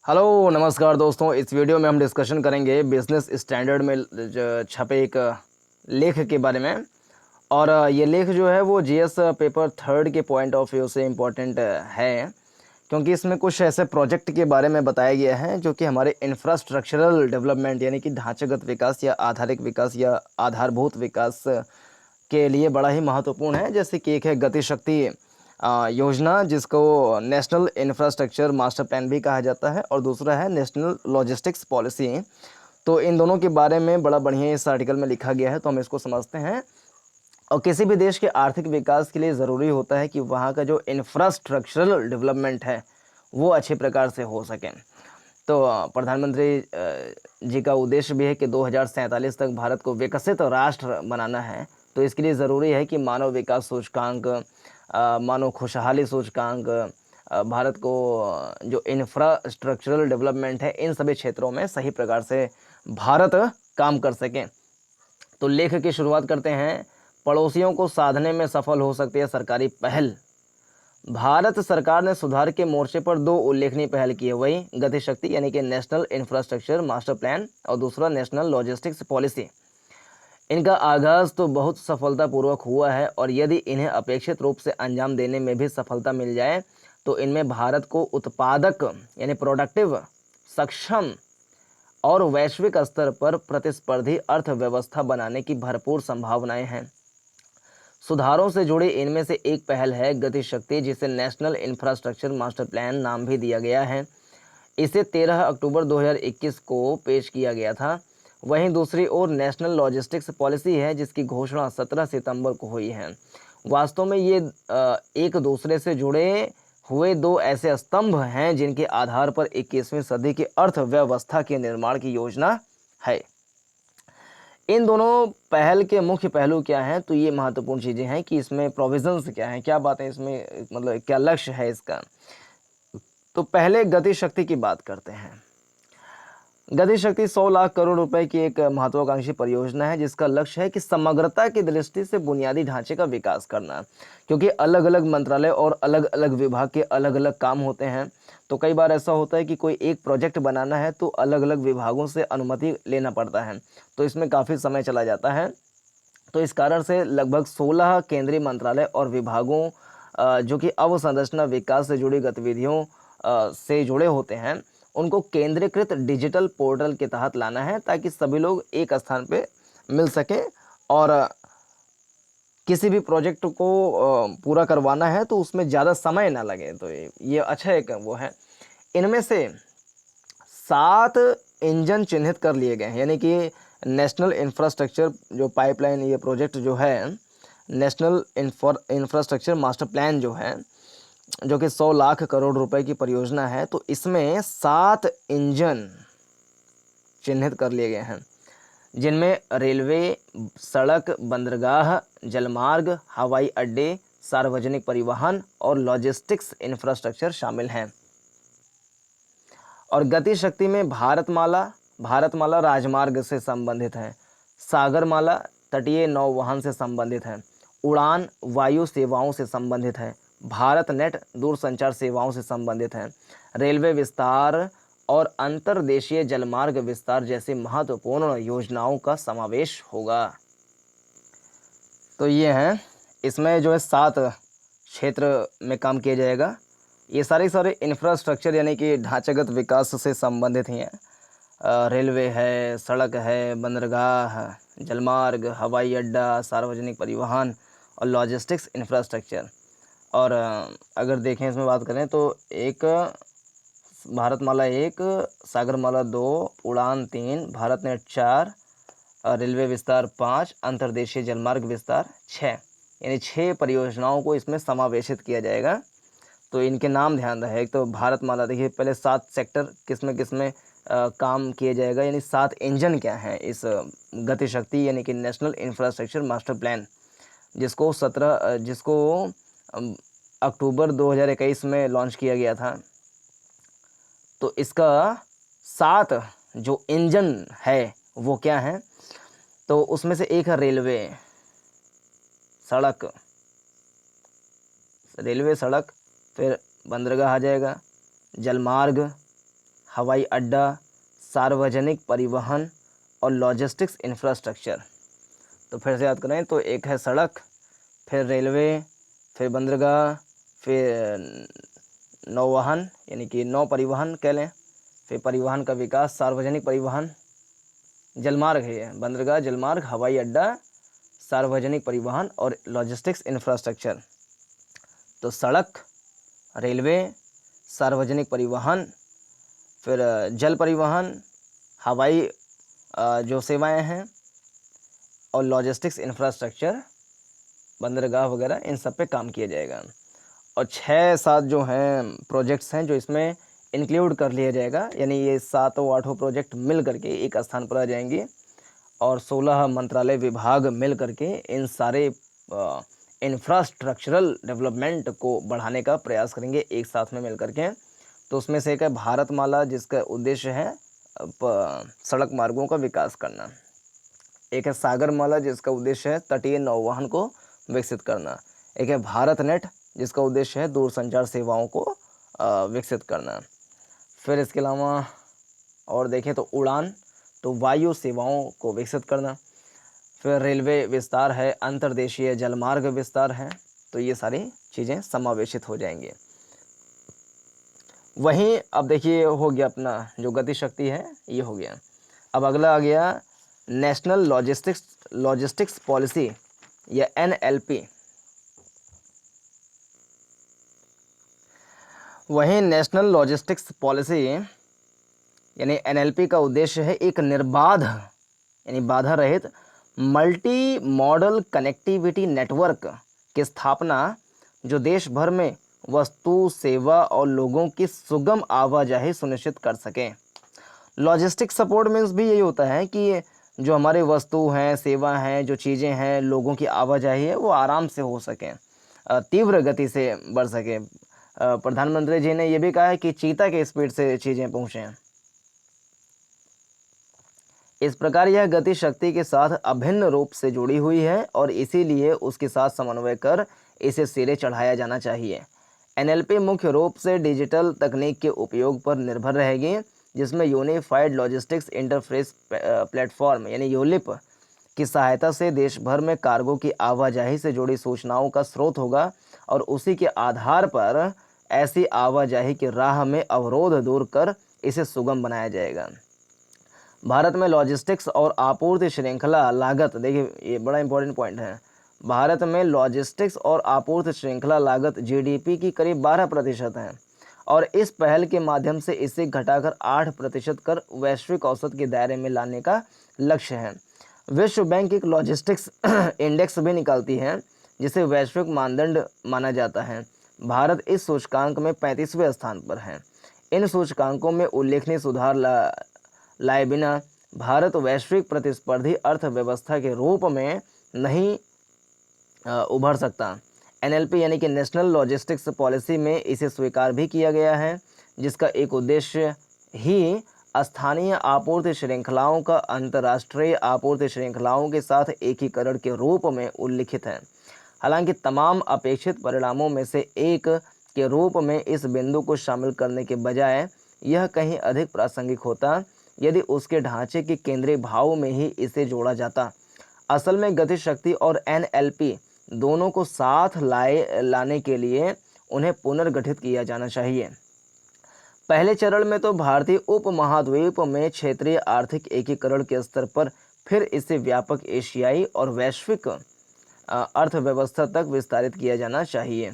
Hello नमस्कार दोस्तों। इस वीडियो में हम डिस्कशन करेंगे बिजनेस स्टैंडर्ड में छपे एक लेख के बारे में। और ये लेख जो है वो जीएस पेपर थर्ड के पॉइंट ऑफ व्यू से इम्पोर्टेंट है, क्योंकि इसमें कुछ ऐसे प्रोजेक्ट के बारे में बताया गया है जो कि हमारे इंफ्रास्ट्रक्चरल डेवलपमेंट यानी कि ढांचागत विकास या आधारिक विकास या आधारभूत विकास के लिए बड़ा ही महत्वपूर्ण है। जैसे कि एक है गति शक्ति योजना, जिसको नेशनल इंफ्रास्ट्रक्चर मास्टर प्लान भी कहा जाता है, और दूसरा है नेशनल लॉजिस्टिक्स पॉलिसी। तो इन दोनों के बारे में बड़ा बढ़िया इस आर्टिकल में लिखा गया है, तो हम इसको समझते हैं। और किसी भी देश के आर्थिक विकास के लिए ज़रूरी होता है कि वहाँ का जो इंफ्रास्ट्रक्चरल डेवलपमेंट है वो अच्छे प्रकार से हो सके। तो प्रधानमंत्री जी का उद्देश्य भी है कि 2047 तक भारत को विकसित राष्ट्र बनाना है। तो इसके लिए ज़रूरी है कि मानव विकास सूचकांक, मानव खुशहाली सूचकांक, भारत को जो इंफ्रास्ट्रक्चरल डेवलपमेंट है इन सभी क्षेत्रों में सही प्रकार से भारत काम कर सकें। तो लेख की शुरुआत करते हैं। पड़ोसियों को साधने में सफल हो सकती है सरकारी पहल। भारत सरकार ने सुधार के मोर्चे पर दो उल्लेखनीय पहल की है, वही गति शक्ति यानी कि नेशनल इंफ्रास्ट्रक्चर मास्टर प्लान और दूसरा नेशनल लॉजिस्टिक्स पॉलिसी। इनका आगाज तो बहुत सफलतापूर्वक हुआ है, और यदि इन्हें अपेक्षित रूप से अंजाम देने में भी सफलता मिल जाए तो इनमें भारत को उत्पादक यानी प्रोडक्टिव, सक्षम और वैश्विक स्तर पर प्रतिस्पर्धी अर्थव्यवस्था बनाने की भरपूर संभावनाएं हैं। सुधारों से जुड़ी इनमें से एक पहल है गति शक्ति, जिसे नेशनल इंफ्रास्ट्रक्चर मास्टर प्लान नाम भी दिया गया है। इसे 13 अक्टूबर 2021 को पेश किया गया था। वहीं दूसरी ओर नेशनल लॉजिस्टिक्स पॉलिसी है, जिसकी घोषणा 17 सितंबर को हुई है। वास्तव में ये एक दूसरे से जुड़े हुए दो ऐसे स्तंभ हैं जिनके आधार पर 21वीं सदी की अर्थव्यवस्था के निर्माण की योजना है। इन दोनों पहल के मुख्य पहलू क्या हैं, तो ये महत्वपूर्ण चीज़ें हैं कि इसमें प्रोविजंस क्या हैं, क्या बातें इसमें, मतलब क्या लक्ष्य है इसका। तो पहले गति शक्ति की बात करते हैं। गति शक्ति 100 लाख करोड़ रुपए की एक महत्वाकांक्षी परियोजना है, जिसका लक्ष्य है कि समग्रता की दृष्टि से बुनियादी ढांचे का विकास करना। क्योंकि अलग अलग मंत्रालय और अलग अलग विभाग के अलग अलग काम होते हैं, तो कई बार ऐसा होता है कि कोई एक प्रोजेक्ट बनाना है तो अलग अलग विभागों से अनुमति लेना पड़ता है, तो इसमें काफ़ी समय चला जाता है। तो इस कारण से लगभग 16 केंद्रीय मंत्रालय और विभागों जो कि अवसंरचना विकास से जुड़ी गतिविधियों से जुड़े होते हैं, उनको केंद्रीकृत डिजिटल पोर्टल के तहत लाना है, ताकि सभी लोग एक स्थान पे मिल सकें। और किसी भी प्रोजेक्ट को पूरा करवाना है तो उसमें ज़्यादा समय ना लगे, तो ये अच्छा एक वो है। इनमें से 7 इंजन चिन्हित कर लिए गए हैं, यानी कि नेशनल इंफ्रास्ट्रक्चर जो पाइपलाइन, ये प्रोजेक्ट जो है नेशनल इंफ्रास्ट्रक्चर मास्टर प्लान जो है, जो कि 100 लाख करोड़ रुपए की परियोजना है, तो इसमें 7 इंजन चिन्हित कर लिए गए हैं, जिनमें रेलवे, सड़क, बंदरगाह, जलमार्ग, हवाई अड्डे, सार्वजनिक परिवहन और लॉजिस्टिक्स इंफ्रास्ट्रक्चर शामिल हैं। और गति शक्ति में भारतमाला राजमार्ग से संबंधित है, सागरमाला तटीय नौवहन से संबंधित है, उड़ान वायु सेवाओं से संबंधित है, भारत नेट दूरसंचार सेवाओं से संबंधित है, रेलवे विस्तार और अंतर्देशीय जलमार्ग विस्तार जैसी महत्वपूर्ण योजनाओं का समावेश होगा। तो ये हैं, इसमें जो है 7 क्षेत्र में काम किया जाएगा। ये सारे इंफ्रास्ट्रक्चर यानी कि ढांचागत विकास से संबंधित ही हैं। रेलवे है, सड़क है, बंदरगाह, जलमार्ग, हवाई अड्डा, सार्वजनिक परिवहन और लॉजिस्टिक्स इंफ्रास्ट्रक्चर। और अगर देखें इसमें बात करें तो एक भारतमाला 1, सागरमाला 2, उड़ान 3, भारत नेट 4, रेलवे विस्तार 5, अंतर्देशीय जलमार्ग विस्तार 6, यानी 6 परियोजनाओं को इसमें समावेशित किया जाएगा। तो इनके नाम ध्यान रहे। एक तो भारतमाला, देखिए पहले 7 सेक्टर किसमें काम किया जाएगा, यानी 7 इंजन क्या हैं इस गति शक्ति यानी कि नेशनल इंफ्रास्ट्रक्चर मास्टर प्लान, जिसको अक्टूबर 2021 में लॉन्च किया गया था। तो इसका 7 जो इंजन है वो क्या है, तो उसमें से एक है रेलवे सड़क, फिर बंदरगाह आ जाएगा, जलमार्ग, हवाई अड्डा, सार्वजनिक परिवहन और लॉजिस्टिक्स इंफ्रास्ट्रक्चर। तो फिर से याद करें तो एक है सड़क, फिर रेलवे, फिर बंदरगाह, फिर नौवहन यानी कि नौ परिवहन कह लें, फिर परिवहन का विकास, सार्वजनिक परिवहन, जलमार्ग है ये, बंदरगाह, जलमार्ग, हवाई अड्डा, सार्वजनिक परिवहन और लॉजिस्टिक्स इंफ्रास्ट्रक्चर। तो सड़क, रेलवे, सार्वजनिक परिवहन, फिर जल परिवहन, हवाई जो सेवाएं हैं और लॉजिस्टिक्स इंफ्रास्ट्रक्चर, बंदरगाह वगैरह, इन सब पे काम किया जाएगा। और 6-7 जो हैं प्रोजेक्ट्स हैं जो इसमें इंक्लूड कर लिया जाएगा, यानी ये 7-8 प्रोजेक्ट मिल करके एक स्थान पर आ जाएंगे और 16 मंत्रालय विभाग मिल करके इन सारे इंफ्रास्ट्रक्चरल डेवलपमेंट को बढ़ाने का प्रयास करेंगे एक साथ में मिल करके। तो उसमें से एक है भारतमाला, जिसका उद्देश्य है सड़क मार्गों का विकास करना। एक है सागरमाला, जिसका उद्देश्य है तटीय नौवहन को विकसित करना। एक है भारत नेट, जिसका उद्देश्य है दूरसंचार सेवाओं को विकसित करना। फिर इसके अलावा और देखें तो उड़ान, तो वायु सेवाओं को विकसित करना। फिर रेलवे विस्तार है, अंतर्देशीय जलमार्ग विस्तार है। तो ये सारी चीज़ें समावेशित हो जाएंगी। वहीं अब देखिए हो गया अपना जो गति शक्ति है ये हो गया। अब अगला आ गया नेशनल लॉजिस्टिक्स पॉलिसी या NLP। वहीं नेशनल लॉजिस्टिक्स पॉलिसी यानी NLP का उद्देश्य है एक निर्बाध यानी बाधा रहित मल्टी मॉडल कनेक्टिविटी नेटवर्क की स्थापना, जो देश भर में वस्तु, सेवा और लोगों की सुगम आवाजाही सुनिश्चित कर सके। लॉजिस्टिक सपोर्ट मीन्स भी यही होता है कि जो हमारे वस्तु हैं, सेवा हैं, जो चीज़ें हैं, लोगों की आवाजाही है वो आराम से हो सके, तीव्र गति से बढ़ सके। प्रधानमंत्री जी ने यह भी कहा है कि चीता के स्पीड से चीज़ें पहुँचें। इस प्रकार यह गति शक्ति के साथ अभिन्न रूप से जुड़ी हुई है और इसीलिए उसके साथ समन्वय कर इसे सिरे चढ़ाया जाना चाहिए। NLP मुख्य रूप से डिजिटल तकनीक के उपयोग पर निर्भर रहेगी, जिसमें यूनिफाइड लॉजिस्टिक्स इंटरफेस प्लेटफॉर्म यानी यूलिप की सहायता से देश भर में कार्गो की आवाजाही से जुड़ी सूचनाओं का स्रोत होगा और उसी के आधार पर ऐसी आवाजाही की राह में अवरोध दूर कर इसे सुगम बनाया जाएगा। भारत में लॉजिस्टिक्स और आपूर्ति श्रृंखला लागत, देखिए ये बड़ा इंपॉर्टेंट पॉइंट है, भारत में लॉजिस्टिक्स और आपूर्ति श्रृंखला लागत GDP की करीब 12% है और इस पहल के माध्यम से इसे घटाकर 8% कर वैश्विक औसत के दायरे में लाने का लक्ष्य है। विश्व बैंक एक लॉजिस्टिक्स इंडेक्स भी निकालती है, जिसे वैश्विक मानदंड माना जाता है। भारत इस सूचकांक में 35वें स्थान पर है। इन सूचकांकों में उल्लेखनीय सुधार लाए बिना भारत वैश्विक प्रतिस्पर्धी अर्थव्यवस्था के रूप में नहीं उभर सकता। NLP यानी कि नेशनल लॉजिस्टिक्स पॉलिसी में इसे स्वीकार भी किया गया है, जिसका एक उद्देश्य ही स्थानीय आपूर्ति श्रृंखलाओं का अंतर्राष्ट्रीय आपूर्ति श्रृंखलाओं के साथ एकीकरण के रूप में उल्लिखित है। हालांकि तमाम अपेक्षित परिणामों में से एक के रूप में इस बिंदु को शामिल करने के बजाय यह कहीं अधिक प्रासंगिक होता यदि उसके ढांचे के केंद्रीय भाव में ही इसे जोड़ा जाता। असल में गति शक्ति और NLP दोनों को साथ लाने के लिए उन्हें पुनर्गठित किया जाना चाहिए। पहले चरण में तो भारतीय उपमहाद्वीप में क्षेत्रीय आर्थिक एकीकरण के स्तर पर, फिर इसे व्यापक एशियाई और वैश्विक अर्थव्यवस्था तक विस्तारित किया जाना चाहिए।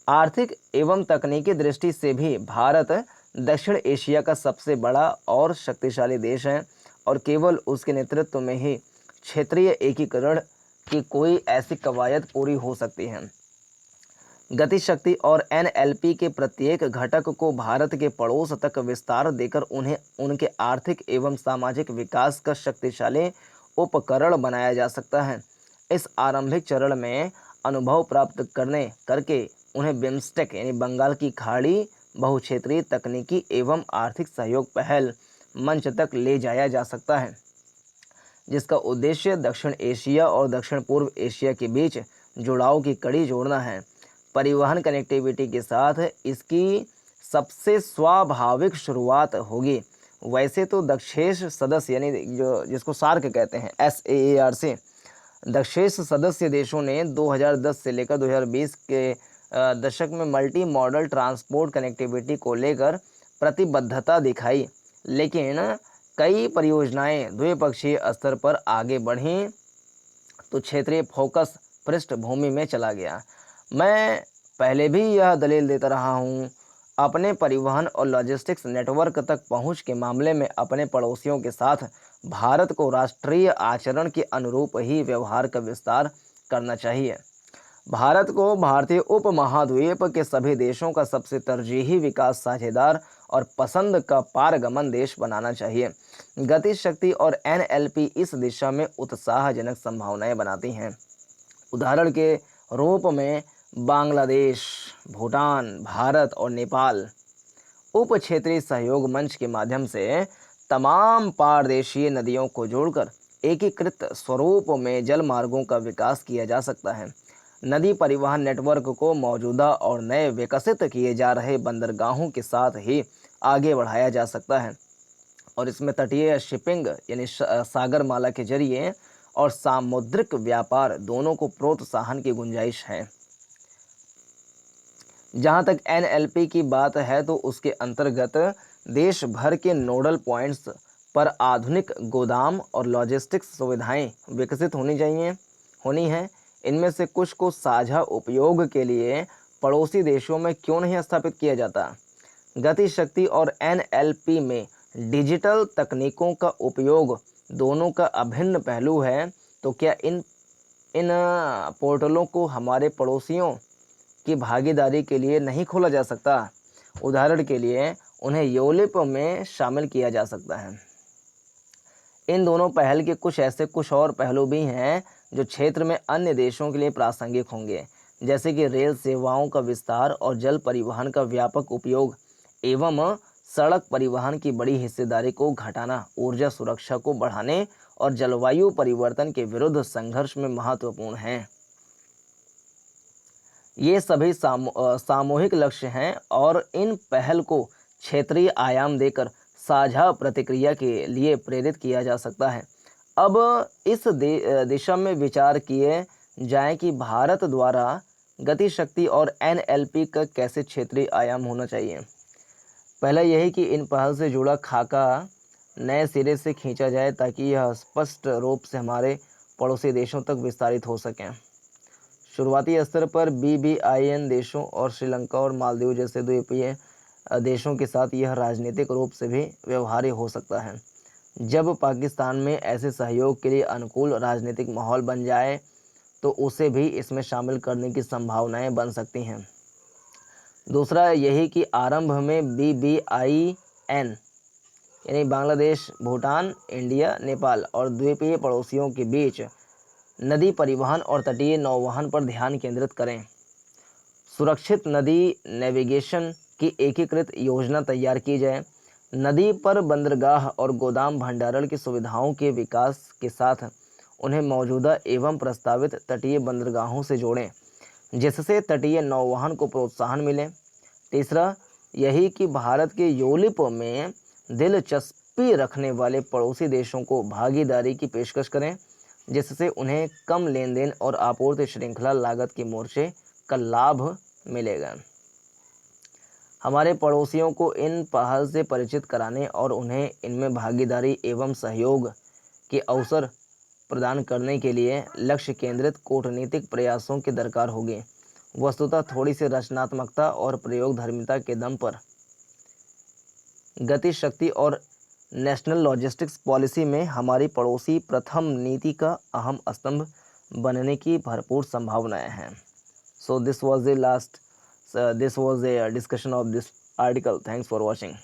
आर्थिक एवं तकनीकी दृष्टि से भी भारत दक्षिण एशिया का सबसे बड़ा और शक्तिशाली देश है और केवल उसके नेतृत्व में ही क्षेत्रीय एकीकरण की कोई ऐसी कवायद पूरी हो सकती है। गति शक्ति और NLP के प्रत्येक घटक को भारत के पड़ोस तक विस्तार देकर उन्हें उनके आर्थिक एवं सामाजिक विकास का शक्तिशाली उपकरण बनाया जा सकता है। इस आरंभिक चरण में अनुभव प्राप्त करके उन्हें बिम्स्टेक यानी बंगाल की खाड़ी बहुक्षेत्रीय तकनीकी एवं आर्थिक सहयोग पहल मंच तक ले जाया जा सकता है, जिसका उद्देश्य दक्षिण एशिया और दक्षिण पूर्व एशिया के बीच जुड़ाव की कड़ी जोड़ना है। परिवहन कनेक्टिविटी के साथ इसकी सबसे स्वाभाविक शुरुआत होगी। वैसे तो दक्षेश सदस्य यानी जो जिसको सार्क कहते हैं, SAAR से, दक्षेश सदस्य देशों ने 2010 से लेकर 2020 के दशक में मल्टी मॉडल ट्रांसपोर्ट कनेक्टिविटी को लेकर प्रतिबद्धता दिखाई, लेकिन कई परियोजनाएं द्विपक्षीय स्तर पर आगे बढ़ीं तो क्षेत्रीय फोकस पृष्ठभूमि में चला गया। मैं पहले भी यह दलील देता रहा हूँ, अपने परिवहन और लॉजिस्टिक्स नेटवर्क तक पहुँच के मामले में अपने पड़ोसियों के साथ भारत को राष्ट्रीय आचरण के अनुरूप ही व्यवहार का विस्तार करना चाहिए। भारत को भारतीय उपमहाद्वीप के सभी देशों का सबसे तरजीही विकास साझेदार और पसंद का पारगमन देश बनाना चाहिए। गति शक्ति और NLP इस दिशा में उत्साहजनक संभावनाएं बनाती हैं। उदाहरण के रूप में बांग्लादेश, भूटान, भारत और नेपाल उप क्षेत्रीय सहयोग मंच के माध्यम से तमाम पारदेशीय नदियों को जोड़कर एकीकृत स्वरूप में जल मार्गों का विकास किया जा सकता है। नदी परिवहन नेटवर्क को मौजूदा और नए विकसित किए जा रहे बंदरगाहों के साथ ही आगे बढ़ाया जा सकता है और इसमें तटीय शिपिंग यानी सागरमाला के जरिए और सामुद्रिक व्यापार दोनों को प्रोत्साहन की गुंजाइश है। जहां तक NLP की बात है तो उसके अंतर्गत देश भर के नोडल पॉइंट्स पर आधुनिक गोदाम और लॉजिस्टिक्स सुविधाएं विकसित होनी हैं। इनमें से कुछ को साझा उपयोग के लिए पड़ोसी देशों में क्यों नहीं स्थापित किया जाता। गति शक्ति और NLP में डिजिटल तकनीकों का उपयोग दोनों का अभिन्न पहलू है, तो क्या इन पोर्टलों को हमारे पड़ोसियों की भागीदारी के लिए नहीं खोला जा सकता। उदाहरण के लिए उन्हें यूलिप में शामिल किया जा सकता है। इन दोनों पहल के कुछ और पहलू भी हैं जो क्षेत्र में अन्य देशों के लिए प्रासंगिक होंगे, जैसे कि रेल सेवाओं का विस्तार और जल परिवहन का व्यापक उपयोग एवं सड़क परिवहन की बड़ी हिस्सेदारी को घटाना ऊर्जा सुरक्षा को बढ़ाने और जलवायु परिवर्तन के विरुद्ध संघर्ष में महत्वपूर्ण हैं। ये सभी सामूहिक लक्ष्य हैं और इन पहल को क्षेत्रीय आयाम देकर साझा प्रतिक्रिया के लिए प्रेरित किया जा सकता है। अब इस दिशा में विचार किए जाए कि भारत द्वारा गति शक्ति और NLP का कैसे क्षेत्रीय आयाम होना चाहिए। पहला यही कि इन पहल से जुड़ा खाका नए सिरे से खींचा जाए ताकि यह स्पष्ट रूप से हमारे पड़ोसी देशों तक विस्तारित हो सकें। शुरुआती स्तर पर BBIN देशों और श्रीलंका और मालदीव जैसे द्वीपीय देशों के साथ यह राजनीतिक रूप से भी व्यवहार्य हो सकता है। जब पाकिस्तान में ऐसे सहयोग के लिए अनुकूल राजनीतिक माहौल बन जाए तो उसे भी इसमें शामिल करने की संभावनाएं बन सकती हैं। दूसरा यही कि आरंभ में BBIN यानी बांग्लादेश, भूटान, इंडिया, नेपाल और द्वीपीय पड़ोसियों के बीच नदी परिवहन और तटीय नौवहन पर ध्यान केंद्रित करें। सुरक्षित नदी नेविगेशन की एकीकृत योजना तैयार की जाए। नदी पर बंदरगाह और गोदाम भंडारण की सुविधाओं के विकास के साथ उन्हें मौजूदा एवं प्रस्तावित तटीय बंदरगाहों से जोड़ें, जिससे तटीय नौवहन को प्रोत्साहन मिले। तीसरा यही कि भारत के यूलिप में दिलचस्पी रखने वाले पड़ोसी देशों को भागीदारी की पेशकश करें, जिससे उन्हें कम लेन देन और आपूर्ति श्रृंखला लागत के मोर्चे का लाभ मिलेगा। हमारे पड़ोसियों को इन पहल से परिचित कराने और उन्हें इनमें भागीदारी एवं सहयोग के अवसर प्रदान करने के लिए लक्ष्य केंद्रित कूटनीतिक प्रयासों की दरकार होगी। वस्तुतः थोड़ी सी रचनात्मकता और प्रयोगधर्मिता के दम पर गति शक्ति और नेशनल लॉजिस्टिक्स पॉलिसी में हमारी पड़ोसी प्रथम नीति का अहम स्तंभ बनने की भरपूर संभावनाएं हैं। So this was the discussion of this article. Thanks for watching.